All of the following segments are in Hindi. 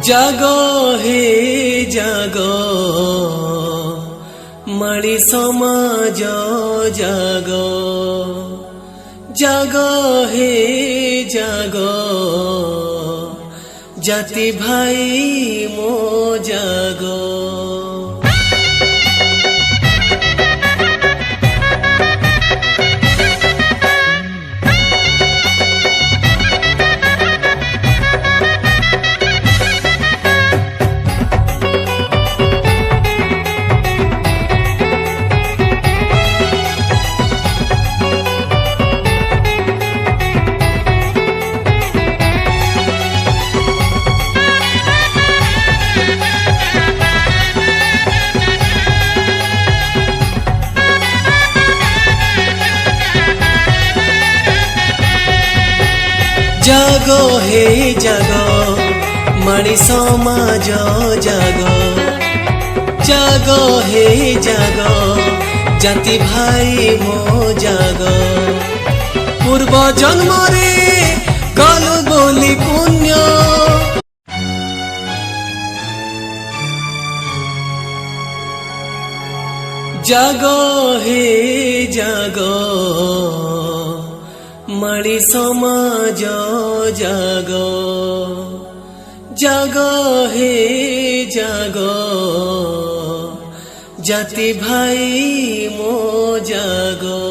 जागो हे जागो माळी समाज जागो जागो हे जागो जाति भाई मो जागो। जागो हे जागो माळी समाज जागो जागो हे जागो जाति भाई मो जागो। पूर्व जन्म रे कल बोली पुण्य जागो हे जागो माळी समाज जागो जागो हे जागो जाति भाई मो जागो।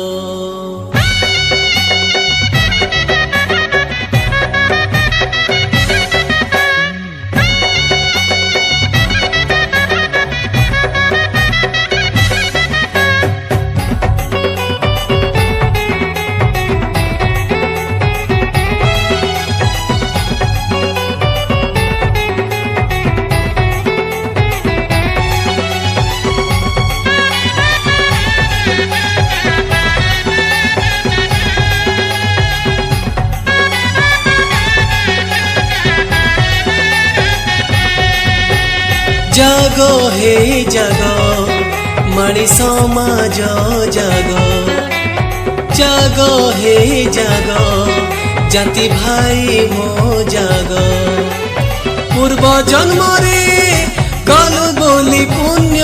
जागो हे जागो माळी समाज जागो जागो हे जागो जाति भाई मो जागो। पूर्व जन्म रे कल बोली पुण्य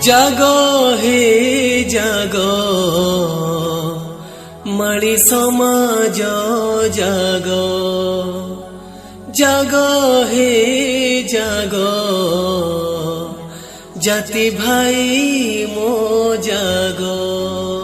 जागो हे जागो माळी समाज जागो जागो हे जागो जाति भाई मो जागो।